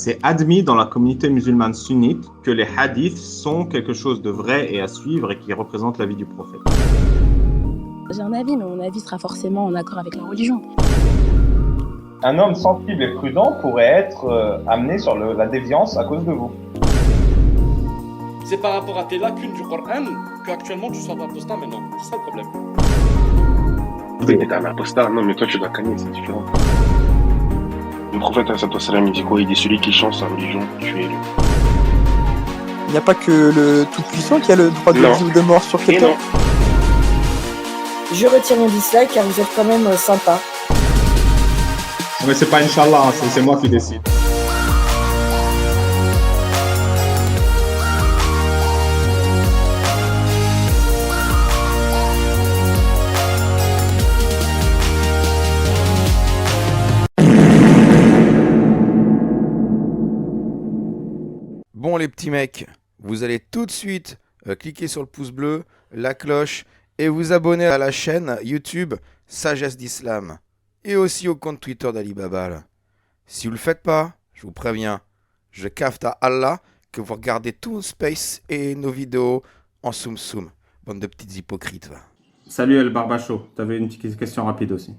c'est admis dans la communauté musulmane sunnite que les hadiths sont quelque chose de vrai et à suivre et qui représente la vie du prophète. J'ai un avis, mais mon avis sera forcément en accord avec la religion. Un homme sensible et prudent pourrait être amené sur la déviance à cause de vous. C'est par rapport à tes lacunes du Coran qu'actuellement tu sois apostat maintenant. C'est ça le problème. Oui, mais t'es un apostat. Non, mais toi, tu dois canner, c'est différent. Le prophète, il dit quoi? Il dit celui qui change sa religion, tuez-le. Il n'y a pas que le Tout-Puissant qui a le droit de vie ou de mort sur quelqu'un. Je retire mon dislike car vous êtes quand même sympa. Mais c'est pas Inch'Allah, c'est moi qui décide. Bon les petits mecs, vous allez tout de suite cliquer sur le pouce bleu, la cloche et vous abonner à la chaîne YouTube Sagesse d'Islam et aussi au compte Twitter d'Alibaba. Là. Si vous le faites pas, je vous préviens, je cafte à Allah que vous regardez tout Space et nos vidéos en soum soum. Bande de petites hypocrites. Va. Salut El Barbacho, t'avais une petite question rapide aussi.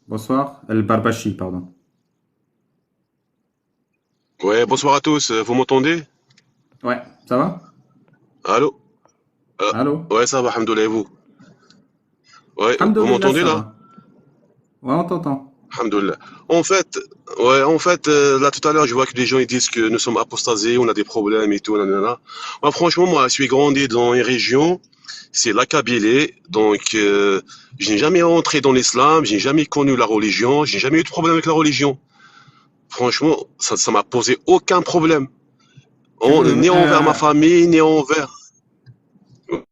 Bonsoir, El Barbachi, pardon. Ouais, bonsoir à tous, vous m'entendez? Ouais, ça va? Allô? Allô? Ouais, ça va, alhamdoulilah, et vous? Ouais, vous m'entendez là? Ouais, on t'entend. Alhamdoulilah. En fait, là tout à l'heure, je vois que les gens ils disent que nous sommes apostasés, on a des problèmes et tout, nanana. Moi, franchement, moi, je suis grandi dans une région, c'est la Kabylie, donc je n'ai jamais entré dans l'islam, je n'ai jamais connu la religion, je n'ai jamais eu de problème avec la religion. Franchement, ça m'a posé aucun problème. Ni envers ma famille, ni envers...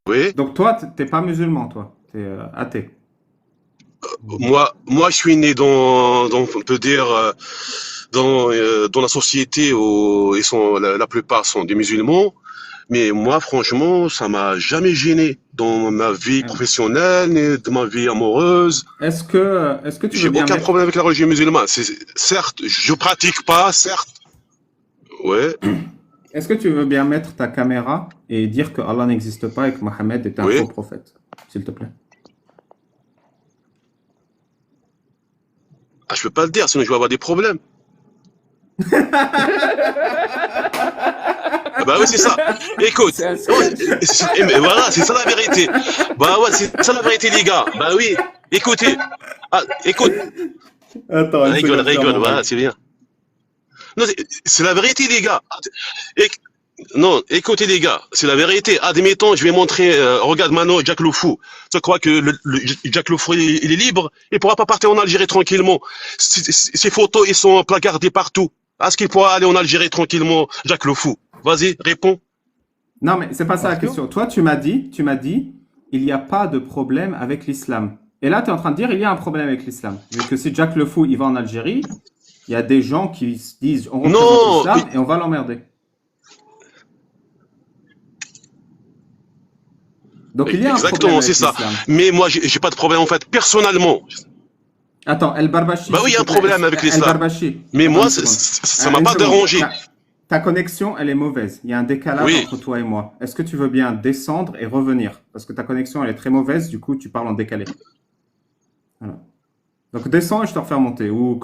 Oui. Donc toi, t'es pas musulman, toi? T'es athée? Moi, je suis né dans on peut dire, dans la société où la plupart sont des musulmans. Mais moi, franchement, ça m'a jamais gêné dans ma vie professionnelle, ni de ma vie amoureuse. Est-ce que tu veux bien J'ai aucun problème avec la religion musulmane. Certes, je pratique pas, certes. Ouais. Est-ce que tu veux bien mettre ta caméra et dire que Allah n'existe pas et que Mohammed est un faux prophète, s'il te plaît? Ah, je peux pas le dire, sinon je vais avoir des problèmes. Bah oui, c'est ça. Écoute, mais voilà, c'est ça la vérité. Bah ouais, c'est ça la vérité, les gars. Bah oui, écoutez. Ah, écoute. Attends, rigole, voilà, c'est bien. Non, c'est la vérité, les gars. Non, écoutez, les gars, c'est la vérité. Admettons, je vais montrer, regarde maintenant Jack le Fou. Tu crois que Jack le Fou, il est libre? Il pourra pas partir en Algérie tranquillement. Ses photos, ils sont placardées partout. Est-ce qu'il pourra aller en Algérie tranquillement, Jack le Fou? Vas-y, réponds. Non, mais c'est pas ça la question. Toi, tu m'as dit, il n'y a pas de problème avec l'islam. Et là, tu es en train de dire, il y a un problème avec l'islam. Vu que si Jack le Fou, il va en Algérie, il y a des gens qui se disent, on représente l'islam et on va l'emmerder. Donc, il y a un Exactement, c'est ça. Mais moi, j'ai pas de problème, en fait, personnellement. Attends, El Barbachi. Bah oui, il y a un problème avec l'islam. Mais moi, ça m'a pas dérangé. Ta connexion, elle est mauvaise. Il y a un décalage entre toi et moi. Est-ce que tu veux bien descendre et revenir? Parce que ta connexion, elle est très mauvaise. Du coup, tu parles en décalé. Voilà. Donc, descends et je te refais remonter. Ou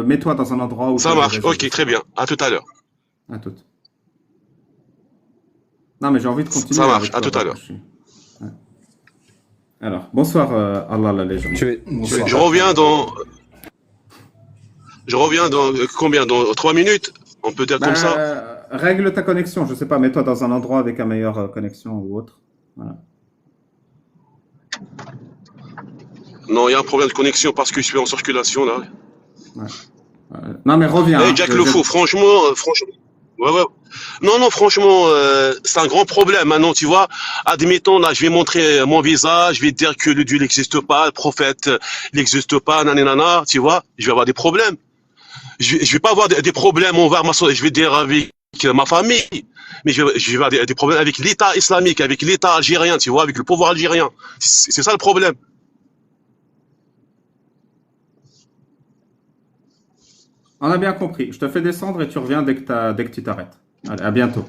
mets-toi dans un endroit où... Ça marche. Ok, très bien. À tout à l'heure. À tout. Non, mais j'ai envie de continuer. Ça marche. À tout à l'heure. Ouais. Alors, bonsoir, Allah la légende. Je reviens dans combien? Dans 3 minutes? On peut dire comme ça. Règle ta connexion, je sais pas, mets-toi dans un endroit avec une meilleure connexion ou autre. Voilà. Non, il y a un problème de connexion parce que je suis en circulation là. Ouais. Non mais reviens. Hey, Jack le Fou, franchement. Ouais. Non, franchement, c'est un grand problème maintenant, tu vois. Admettons, là, je vais montrer mon visage, je vais dire que le Dieu n'existe pas, le prophète n'existe pas, nanana, tu vois. Je vais avoir des problèmes. Je vais pas avoir des problèmes envers je vais dire avec ma famille, mais je vais avoir des problèmes avec l'État islamique, avec l'État algérien, tu vois, avec le pouvoir algérien. C'est ça le problème. On a bien compris. Je te fais descendre et tu reviens dès que tu t'arrêtes. Allez, à bientôt.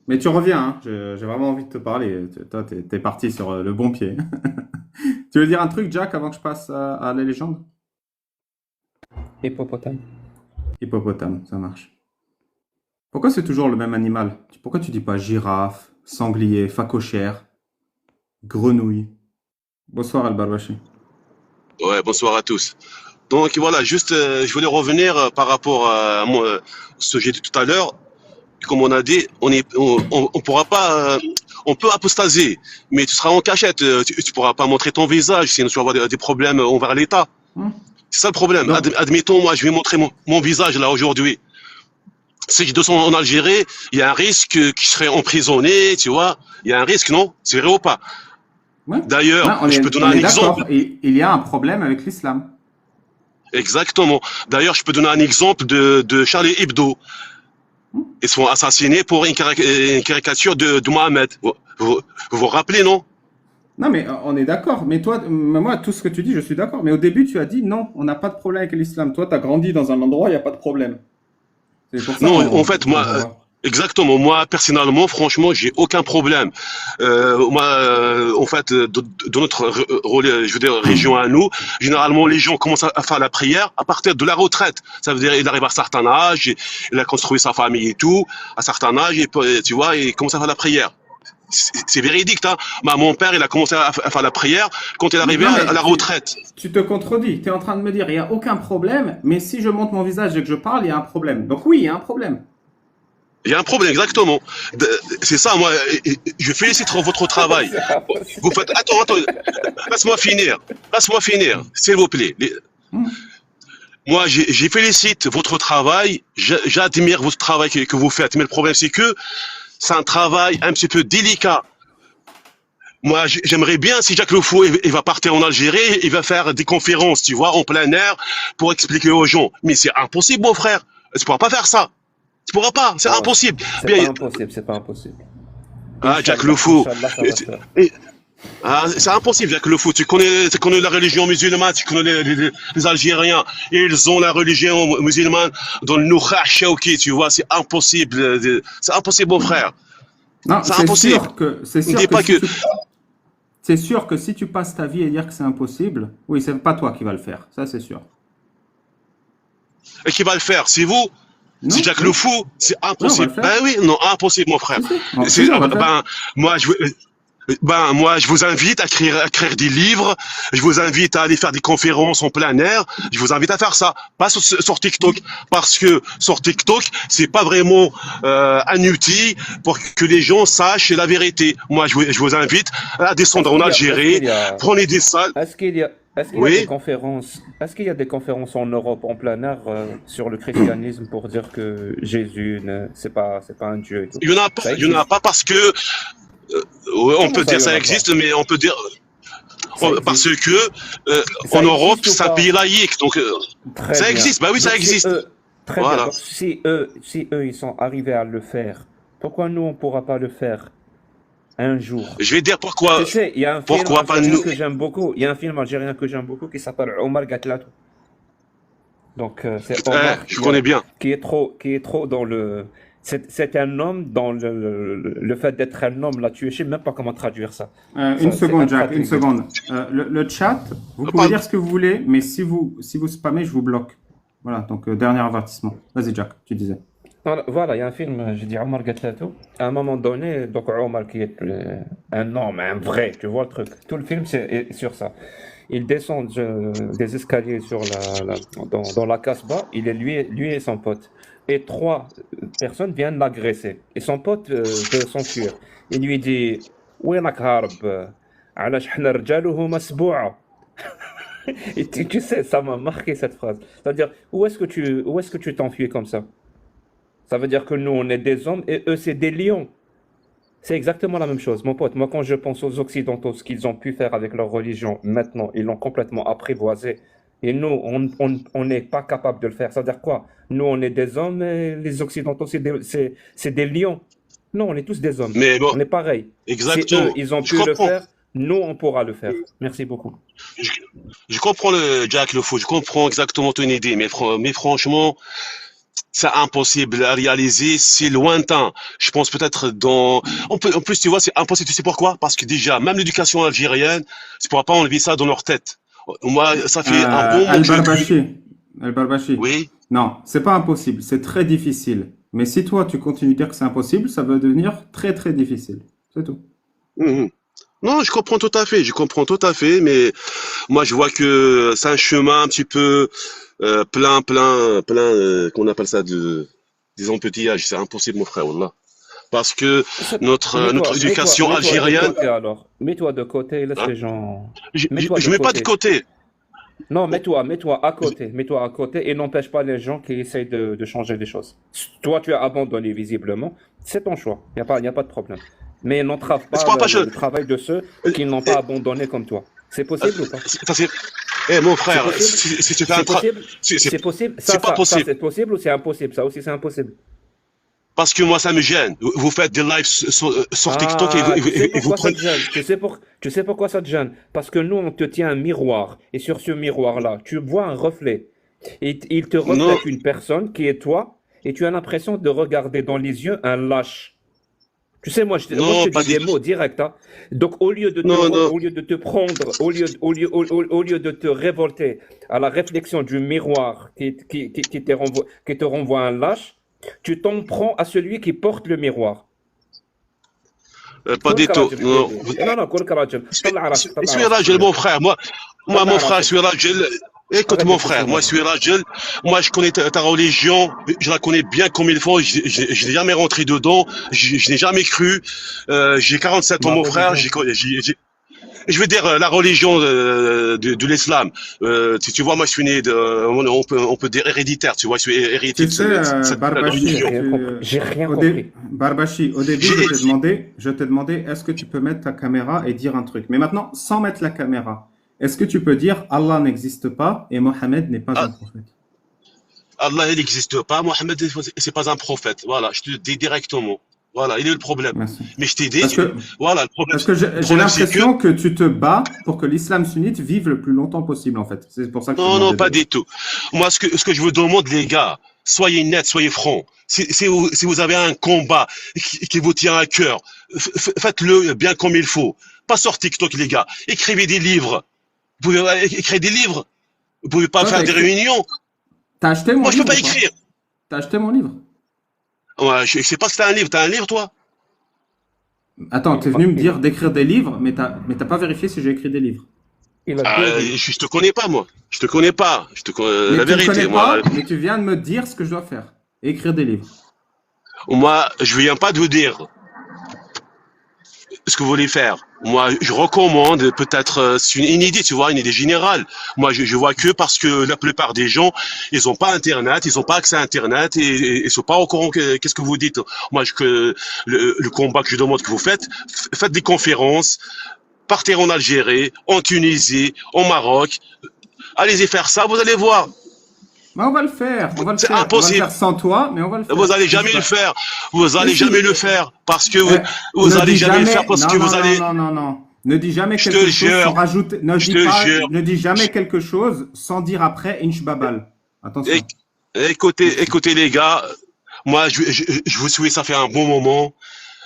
Mais tu reviens, hein. J'ai vraiment envie de te parler. Toi, t'es parti sur le bon pied. Tu veux dire un truc, Jack, avant que je passe à la légende? Hippopotame. Hippopotame, ça marche. Pourquoi c'est toujours le même animal? Pourquoi tu dis pas girafe, sanglier, phacochère, grenouille? Bonsoir, Al-Barbachi. Ouais, bonsoir à tous. Donc voilà, juste, je voulais revenir par rapport à au sujet de tout à l'heure. Comme on a dit, on pourra pas, on peut apostaser, mais tu seras en cachette. Tu pourras pas montrer ton visage, sinon tu vas avoir des problèmes envers l'État. C'est ça le problème. Non. Admettons, moi, je vais montrer mon visage là aujourd'hui. Si je descends en Algérie, il y a un risque que je serai emprisonné, tu vois. Il y a un risque, non? C'est vrai ou pas? Ouais. D'ailleurs, Non, je peux donner on un est d'accord. exemple. Il y a un problème avec l'islam. Exactement. D'ailleurs, je peux donner un exemple de Charlie Hebdo. Ils sont assassinés pour une caricature de Mohamed. Vous rappelez, non? Non, mais on est d'accord. Mais toi, moi, tout ce que tu dis, je suis d'accord. Mais au début, tu as dit non, on n'a pas de problème avec l'islam. Toi, tu as grandi dans un endroit, il n'y a pas de problème. C'est pour ça Non, qu'on- en fait, moi, exactement. Moi, personnellement, franchement, j'ai aucun problème. Moi, en fait, dans notre je veux dire, région à nous, généralement, les gens commencent à faire la prière à partir de la retraite. Ça veut dire, il arrive à un certain âge, il a construit sa famille et tout, à un certain âge, et tu vois, il commence à faire la prière. C'est véridique, hein. Mon père, il a commencé à faire la prière quand il est arrivé Non, mais à la retraite. Tu te contredis. Tu es en train de me dire, il n'y a aucun problème, mais si je monte mon visage et que je parle, il y a un problème. Donc oui, il y a un problème. Il y a un problème, exactement. C'est ça, moi, je félicite votre travail. Vous faites, attends, laisse-moi finir, s'il vous plaît. Moi, j'ai félicite votre travail, j'admire votre travail que vous faites, mais le problème, c'est que c'est un travail un petit peu délicat. Moi, j'aimerais bien, si Jacques Le Fou, il va partir en Algérie, il va faire des conférences, tu vois, en plein air, pour expliquer aux gens. Mais c'est impossible, mon frère. Tu pourras pas faire ça. Tu pourras pas, c'est impossible. C'est pas impossible. Ah, Jacques Le Fou. Inch'Allah, ça va se faire. Ah, c'est impossible, Jacques Le Fou. Tu connais la religion musulmane, tu connais les Algériens. Ils ont la religion musulmane dans le Noukha Chauki, tu vois, c'est impossible. C'est impossible, mon frère. Non, C'est impossible. C'est sûr que si tu passes ta vie à dire que c'est impossible, oui, c'est pas toi qui vas le faire. Ça, c'est sûr. Et qui va le faire? C'est vous? Non, C'est Jacques non. Le Fou? C'est impossible. Non, on va le Ben oui, non, impossible, mon frère. Non, C'est- on va le faire. moi, je vous invite à écrire des livres. Je vous invite à aller faire des conférences en plein air. Je vous invite à faire ça, pas sur TikTok, parce que sur TikTok, c'est pas vraiment un outil pour que les gens sachent la vérité. Moi, je vous invite à descendre en Algérie, prenez des salles. Est-ce qu'il y a Oui. des conférences? Est-ce qu'il y a des conférences en Europe en plein air sur le christianisme pour dire que Jésus c'est pas un dieu et tout? Il y en a pas parce que on peut ça, dire il y en ça a existe, mais on peut dire Ça parce existe. que Ça en Europe, existe ou c'est un pas? pays laïque, donc Très ça bien. existe. Bah oui, ça Donc, existe. Très Voilà. bien. Donc, si eux, ils sont arrivés à le faire, pourquoi nous, on pourra pas le faire un jour? Je vais dire pourquoi. Tu sais, il y a un film Pourquoi pas algérien nous? que j'aime beaucoup. Il y a un film algérien que j'aime beaucoup qui s'appelle Omar Gatlatou. Donc, c'est Omar Je connais bien. qui est trop dans le. C'est un homme dans le fait d'être un homme. Là, je sais même pas comment traduire ça. Une c'est seconde, pas Jack, une pratique. seconde. Le chat, vous pouvez dire ce que vous voulez, mais si vous spammez, je vous bloque. Voilà, donc dernier avertissement. Vas-y, Jack, tu disais. Voilà, il y a un film, j'ai dit Omar Gatlatou. À un moment donné, donc Omar qui est un homme, un vrai, tu vois le truc. Tout le film est sur ça. Il descend des escaliers dans la Casbah. Il est lui et son pote. Et 3 personnes viennent l'agresser. Et son pote veut s'enfuir. Il lui dit وينك هارب علاش حنا رجال وهما سبوعة. Et tu sais, ça m'a marqué cette phrase. C'est-à-dire, où est-ce que tu t'enfuis comme ça? Ça veut dire que nous, on est des hommes et eux, c'est des lions. C'est exactement la même chose, mon pote. Moi, quand je pense aux Occidentaux, ce qu'ils ont pu faire avec leur religion, maintenant, ils l'ont complètement apprivoisé. Et nous, on n'est pas capable de le faire. Ça veut dire quoi? Nous, on est des hommes et les Occidentaux, c'est des lions. Non, on est tous des hommes. Mais bon, On est pareil. Si exactement. eux, ils ont Je pu le comprends. faire, nous, on pourra le faire. Merci beaucoup. Je comprends Jack le fou, je comprends exactement ton idée, mais franchement, c'est impossible à réaliser, c'est lointain. Je pense peut-être en plus, tu vois, c'est impossible. Tu sais pourquoi? Parce que déjà, même l'éducation algérienne, tu pourras pas enlever ça dans leur tête. Moi, ça fait un bon moment Al-Barbachi. Oui. Non, c'est pas impossible, c'est très difficile. Mais si toi, tu continues de dire que c'est impossible, ça va devenir très très difficile. C'est tout. Mhm. Non, je comprends tout à fait, mais moi, je vois que c'est un chemin un petit peu plein, qu'on appelle ça des embouteillages. C'est impossible, mon frère, wallah. Parce que notre éducation algérienne, Mets-toi de côté, laisse les gens. je mets pas de côté. Non, mets-toi à côté et n'empêche pas les gens qui essayent de changer les choses. Toi, tu as abandonné visiblement, c'est ton choix, il n'y a pas de problème. Mais n'entrave pas le travail de ceux qui n'ont pas abandonné comme toi. C'est possible ou pas? Mon frère, si tu fais un travail, c'est possible. C'est pas possible. Ça, c'est possible ou c'est impossible? Ça aussi, c'est impossible. Parce que moi, ça me gêne. Vous faites des lives sur TikTok et vous prenez. Tu sais pourquoi ça te gêne? Parce que nous, on te tient un miroir. Et sur ce miroir-là, tu vois un reflet. Et il te reflète une personne qui est toi. Et tu as l'impression de regarder dans les yeux un lâche. Tu sais, moi, je te dis des mots directs. Hein. Donc, au lieu de te prendre, au lieu de te révolter à la réflexion du miroir qui te renvoie un lâche, tu t'en prends à celui qui porte le miroir. Pas du tout. Non, je suis Rajel, mon frère. Moi, mon frère, je suis Rajel. Écoute, mon frère, moi, je suis Rajel. Moi, je connais ta religion. Je la connais bien comme il faut. Je n'ai jamais rentré dedans. Je n'ai jamais cru. J'ai 47 ans, mon frère. Je veux dire, la religion de l'islam. Tu vois, moi, je suis né on peut dire héréditaire. Tu vois, je suis héritier de cette religion. J'ai rien compris. Barbachi, au début, je t'ai demandé, est-ce que tu peux mettre ta caméra et dire un truc? Mais maintenant, sans mettre la caméra, est-ce que tu peux dire Allah n'existe pas et Mohammed n'est pas un prophète? Allah, il n'existe pas. Mohammed, c'est pas un prophète. Voilà, je te dis directement. Voilà, il est le problème. Merci. Mais je t'ai dit, voilà, le problème. Parce que j'ai l'impression que tu te bats pour que l'islam sunnite vive le plus longtemps possible, en fait. C'est pour ça que non, pas du tout. Moi, ce que je vous demande, les gars, soyez nets, soyez francs. Si vous avez un combat qui vous tient à cœur, faites-le bien comme il faut. Pas sur TikTok, les gars. Écrivez des livres. Vous pouvez écrire des livres. Vous pouvez pas faire des réunions. T'as acheté mon livre? Moi, je peux pas écrire. T'as acheté mon livre? Ouais, je sais pas si t'as un livre. T'as un livre, toi? Attends, t'es venu me dire d'écrire des livres, mais t'as pas vérifié si j'ai écrit des livres. Je te connais pas, moi. Je te connais pas. La vérité, moi. Mais tu viens de me dire ce que je dois faire. Écrire des livres. Moi, je viens pas de vous dire ce que vous voulez faire. Moi, je recommande peut-être une idée, tu vois, une idée générale. Moi, je vois que parce que la plupart des gens, ils ont pas Internet, ils ont pas accès à Internet et ils sont pas au courant qu'est-ce que vous dites. Moi, le combat que je demande que vous faites des conférences, partez en Algérie, en Tunisie, au Maroc. Allez-y faire ça, vous allez voir. Mais on va le faire. C'est impossible. On va le faire sans toi, mais on va le faire. Vous allez jamais le faire. Vous allez jamais le faire parce que vous allez jamais le faire parce que vous allez. Non. Ne dis jamais quelque chose sans rajouter. Ne dis jamais quelque chose sans dire après Inchbabal. Attention. Écoutez les gars, moi je vous souhaite ça fait un bon moment.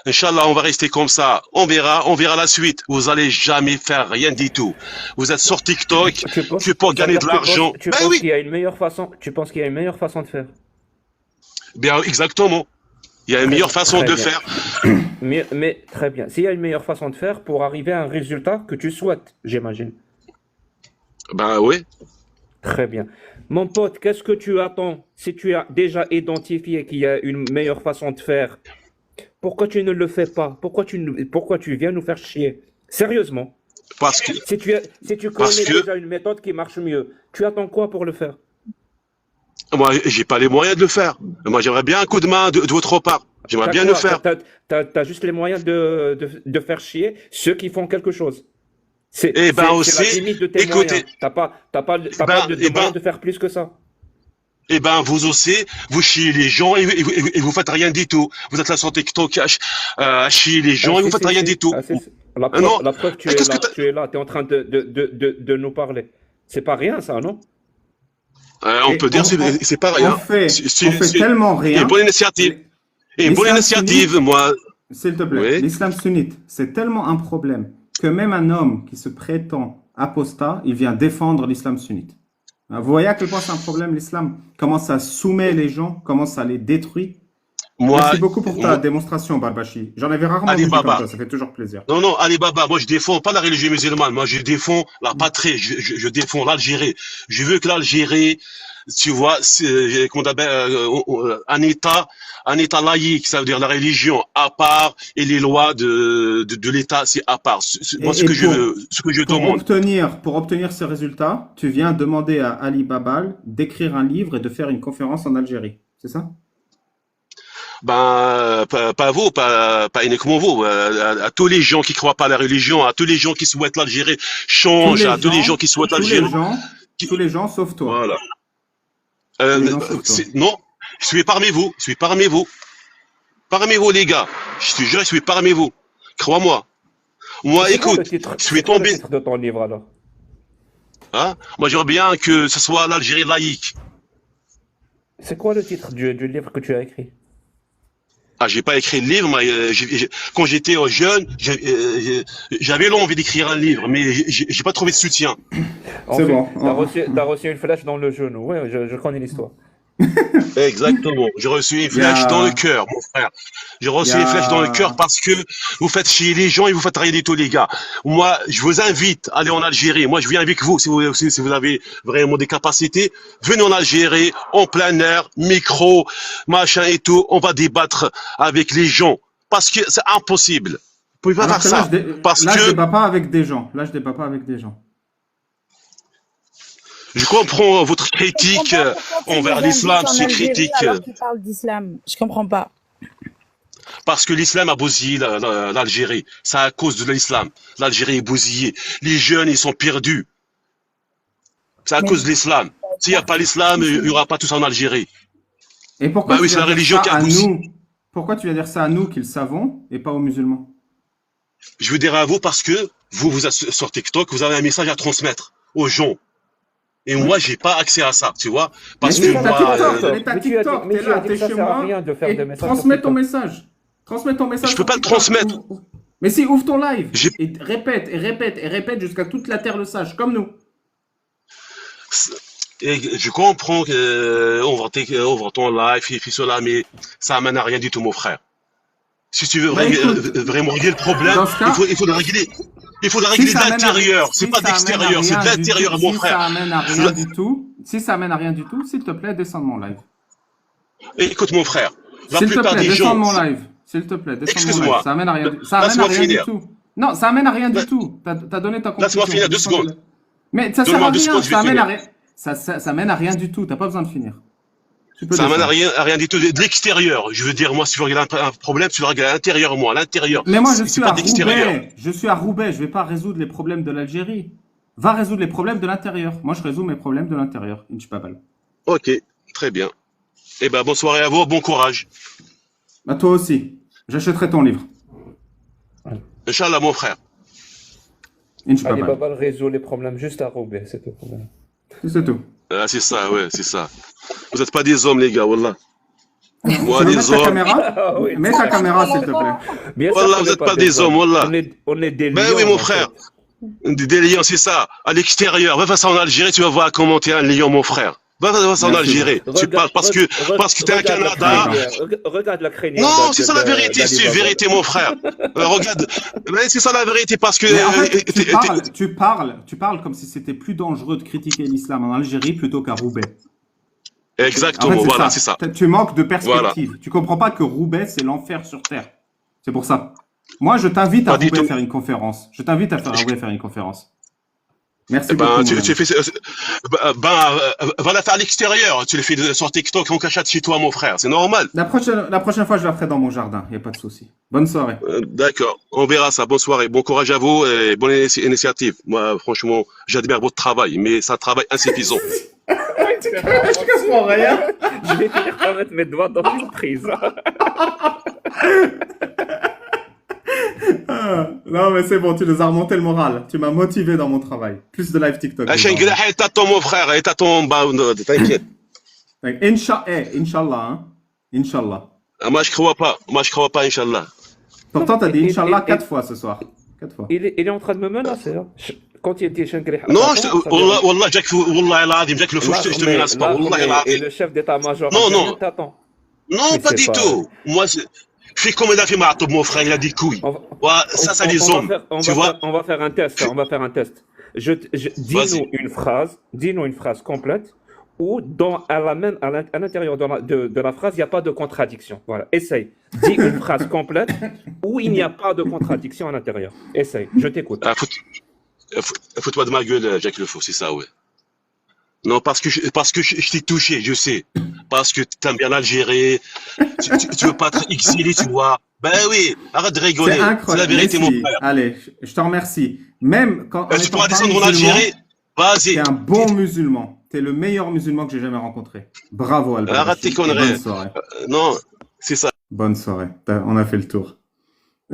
Inch'Allah, on va rester comme ça. On verra la suite. Vous allez jamais faire rien du tout. Vous êtes sur TikTok, tu peux gagner de l'argent. Tu penses qu'il y a une meilleure façon de faire? Bien, exactement. Il y a une meilleure façon de faire. Mais très bien. S'il y a une meilleure façon de faire pour arriver à un résultat que tu souhaites, j'imagine. Ben oui. Très bien. Mon pote, qu'est-ce que tu attends? Si tu as déjà identifié qu'il y a une meilleure façon de faire, pourquoi tu ne le fais pas? Pourquoi tu viens nous faire chier? Sérieusement. Parce que si tu connais déjà une méthode qui marche mieux, tu attends quoi pour le faire? Moi, j'ai pas les moyens de le faire. Moi, j'aimerais bien un coup de main de votre part. J'aimerais bien le faire. T'as juste les moyens de faire chier ceux qui font quelque chose. C'est la limite de tes moyens. T'as pas de moyens de faire plus que ça. Eh ben, vous aussi, vous chiez les gens et vous faites rien du tout. Vous êtes là sur TikTok à chier les gens et vous faites rien du tout. Non, La preuve, qu'est-ce que tu es là, tu es en train de nous parler. C'est pas rien, ça, non? on peut dire c'est pas rien. On fait tellement rien. Et bonne initiative. Et bonne L'islam initiative, sunnite, moi. s'il te plaît, Oui. l'islam sunnite, c'est tellement un problème que même un homme qui se prétend apostat, il vient défendre l'islam sunnite. Vous voyez à quel point c'est un problème, l'islam, comment ça soumet les gens, comment ça les détruit. Moi, Merci beaucoup pour ta moi- démonstration, Barbachi. J'en avais rarement Allez, vu comme Baba. toi, ça fait toujours plaisir. Non, non, Ali Baba, moi je défends pas la religion musulmane, moi je défends la patrie, je défends l'Algérie. Je veux que l'Algérie, tu vois, qu'on appelle un État laïque, ça veut dire la religion à part et les lois de l'État, c'est à part. Moi, ce Et que je pour- veux, ce que je demande, Pour obtenir ces résultats, tu viens demander à Ali Babal d'écrire un livre et de faire une conférence en Algérie. C'est ça? ben, pas vous, pas uniquement vous, à tous les gens qui croient pas à la religion, à tous les gens qui souhaitent l'Algérie change, à tous les gens qui souhaitent l'Algérie. Tous les gens sauf toi. Voilà. Tous les gens sauf toi. Non, je suis parmi vous, je suis parmi vous. Parmi vous, les gars. Je te jure, je suis parmi vous. Crois-moi. Moi, C'est quoi écoute, le titre- je suis c'est quoi le tombé. titre de ton livre, alors? Hein? Moi, j'aimerais bien que ce soit l'Algérie laïque. C'est quoi le titre du livre que tu as écrit? Ah, j'ai pas écrit le livre, mais quand j'étais jeune, j'avais l'envie d'écrire un livre, mais j'ai pas trouvé de soutien. C'est bon. T'as reçu une flèche dans le genou. Ouais, je connais l'histoire. Exactement. J'ai reçu une flèche dans le cœur, mon frère. J'ai reçu une flèche dans le cœur parce que vous faites chier les gens et vous faites rien du tout, les gars. Moi, je vous invite à aller en Algérie. Moi, je viens avec vous si vous avez vraiment des capacités. Venez en Algérie, en plein air, micro, machin et tout. On va débattre avec les gens parce que c'est impossible. Vous pouvez pas Alors faire que ça parce là, je que débat pas avec des gens. Là, je débat pas avec des gens. je comprends votre critique envers l'islam, c'est critique. Alors qu'il parle d'islam, je comprends pas. Parce que l'islam a bousillé l'Algérie. C'est à cause de l'islam. L'Algérie est bousillée. Les jeunes, ils sont perdus. C'est à cause de l'islam. S'il n'y a pas l'islam, il n'y aura pas tout ça en Algérie. Et pourquoi Bah oui, tu c'est viens la dire religion ça qui a à poussé. nous? Pourquoi tu vas dire ça à nous qui le savons et pas aux musulmans? Je veux dire à vous parce que vous êtes sur TikTok, vous avez un message à transmettre aux gens. Et moi, j'ai pas accès à ça, tu vois. Parce Mais que t'as moi, TikTok, mais t'as Mais tu as dit- TikTok, mais t'es tu as là, dit t'es que ça chez sert à moi, rien de faire des et messages transmets sur ton TikTok. message. Transmets ton message. Je peux sur pas le TikTok. transmettre. Mais si, ouvre ton live. J'ai- Et répète, et répète, et répète jusqu'à toute la terre le sache, comme nous. et je comprends qu'on va ton live, et puis cela, mais ça amène à rien du tout, mon frère. Si tu veux Bah, écoute, vraiment régler le problème, dans ce cas- il faut le régler. Il faut le Si régler de ça amène à- l'intérieur. si C'est pas ça amène à d'extérieur, c'est de rien du l'intérieur, tout, mon si frère. ça amène à rien du tout, si ça amène à rien du tout, s'il te plaît, descends de mon live. Écoute, mon frère, la S'il te plupart plaît, des descends de gens. mon live. S'il te plaît, descends de mon Excuse-moi. live. Ça amène à rien, ça amène à Laisse-moi rien du finir. tout. Non, ça amène à rien du La- tout. T'as donné ta conclusion. Laisse-moi finir 2 secondes. Mais ça sert Donne-moi à 2 rien, secondes, je vais ça amène à finir. rien. Ça mène à rien du tout. T'as pas besoin de finir. Tu peux Ça amène descendre. à rien du tout de l'extérieur. Je veux dire, moi, si tu regardes un problème, tu le regardes à l'intérieur, moi, à l'intérieur. Mais moi, je C'est suis pas à d'extérieur. Roubaix. Je suis à Roubaix. Je vais pas résoudre les problèmes de l'Algérie. Va résoudre les problèmes de l'intérieur. Moi, je résous mes problèmes de l'intérieur. Inch'Babal. Ok, très bien. Eh ben, bonne soirée à vous, bon courage. Bah, toi aussi. J'achèterai ton livre. Inch'Allah, mon frère. Ali Inch'Babal. Baba résout les problèmes juste à Roubaix, c'est tout. C'est tout. Ah, c'est ça, ouais, c'est ça. Vous n'êtes pas des hommes, les gars, wallah. Moi, Tu veux les mettre ta hommes. caméra? Ah oui. Mets ta caméra, s'il te plaît. Bien sûr Wallah, qu'on vous n'est n'êtes pas des hommes, wallah. On est des Ben lions, oui, mon en frère. fait. Des lions, c'est ça. À l'extérieur. Va face en Algérie, tu vas voir comment t'es un lion, mon frère. Va face en Merci. Algérie. Tu parles parce que t'es un Regarde la Canada. crinière, regarde la crinière. Non, de- c'est ça la de- vérité, d'Ali c'est la Baba. vérité, mon frère. Regarde, mais c'est ça la vérité parce que. Mais en fait, t'es- tu parles comme si c'était plus dangereux de critiquer l'islam en Algérie plutôt qu'à Roubaix. En Exactement, fait, voilà, c'est ça. Tu manques de perspective. Tu comprends pas que Roubaix, c'est l'enfer sur Terre. C'est pour ça. Moi, je t'invite à Pas du Roubaix tout. faire une conférence. Je t'invite à faire à Roubaix faire une conférence. Merci Eh beaucoup. ben, mon tu ami. fais, va la faire à l'extérieur. Tu le fais sur TikTok en cachette chez toi, mon frère. C'est normal. La prochaine fois, je la ferai dans mon jardin. Il n'y a pas de souci. Bonne soirée. D'accord. On verra ça. Bonne soirée. Bon courage à vous et bonne initiative. Moi, franchement, j'admire votre travail, mais c'est un travail insuffisant. Tu comprends rien. Je vais finir par mettre mes doigts dans une prise. Ah, Non, mais c'est bon, tu les as remonté le moral. Tu m'as motivé dans mon travail. Plus de live TikTok. Shengreha, t'attends mon frère, et t'attends, t'inquiète. Inch'Allah, hein. Inch'Allah. Moi, je crois pas, Inch'Allah. Pourtant, t'as dit Inch'Allah Et- 4 fois ce soir. 4 fois. Il est en train de me menacer. Hein. Quand il dit Shangri. Non, Wallah, Jack, Wallah, Eladim, Jack le fou, je te menace pas, Wallah, Et Eladim. le chef d'état-major. Non, algérien non. t'attend. Non, Mais pas c'est du pas- tout. Moi, je fais comme il a fait Martoub, mon frère, il a des couilles. On va- Ouais, ça, les on va hommes. faire- Tu vois? On va faire un test. On va faire un test. Dis-nous Vas-y. une phrase complète où à l'intérieur de la phrase, il n'y a pas de contradiction. Voilà, essaye. Dis une phrase complète où il n'y a pas de contradiction à l'intérieur. Essaye, je t'écoute. Ah, fous-toi de ma gueule, Jack le fou, c'est ça, ouais. Non, parce que je t'ai touché, je sais. Parce que t'aimes bien l'Algérie. Tu veux pas être exilé, tu vois. Ben oui, arrête de rigoler. C'est C'est la incroyable. vérité, mon Merci. frère. Allez, je te remercie. Même quand. Tu pourras descendre en Algérie. Vas-y. T'es un bon musulman. T'es le meilleur musulman que j'ai jamais rencontré. Bravo, Albert. Arrête tes conneries. Bonne soirée. Non, c'est ça. Bonne soirée. On a fait le tour.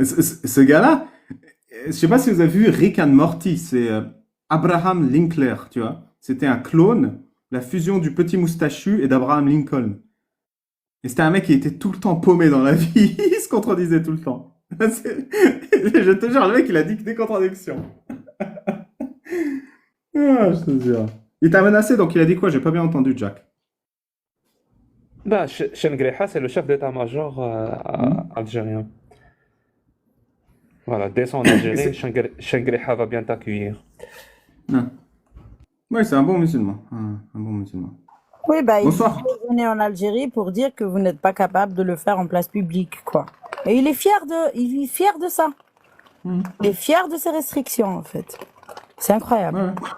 Ce gars-là, je sais pas si vous avez vu Rick and Morty, c'est Abraham Linklater, tu vois. C'était un clone, la fusion du petit moustachu et d'Abraham Lincoln. Et c'était un mec qui était tout le temps paumé dans la vie. Il se contredisait tout le temps. Je te jure, le mec, il a dit que des contradictions. Ah, je te jure. Il t'a menacé, donc il a dit quoi? J'ai pas bien entendu, Jack. Bah, Shengreha, c'est le chef d'état-major algérien. Voilà, descends en Algérie, Shengreha va bien t'accueillir. Non. Oui, c'est un bon musulman. Un bon musulman. Oui, bah, Bonsoir. il est venu en Algérie pour dire que vous n'êtes pas capable de le faire en place publique, quoi. Et il est fier de ça. Il est fier de ses restrictions, en fait. C'est incroyable. Ouais.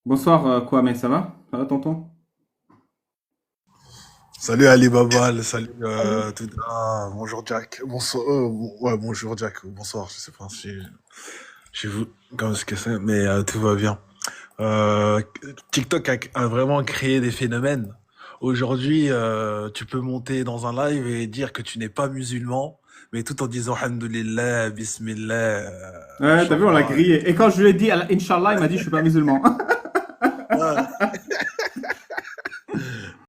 Bonsoir, Kwame, ça va? Ça va, tonton? Salut Ali Babal, salut tout. Ah, bonjour Jack. Bonsoir. Ouais, bonjour Jack. Bonsoir. Je sais pas si chez vous comme ce que c'est, mais tout va bien. TikTok a vraiment créé des phénomènes. Aujourd'hui, tu peux monter dans un live et dire que tu n'es pas musulman, mais tout en disant Alhamdulillah, Bismillah. Ouais, t'as vu, on l'a grillé. Et quand je lui ai dit Inch'Allah, il m'a dit je suis pas musulman.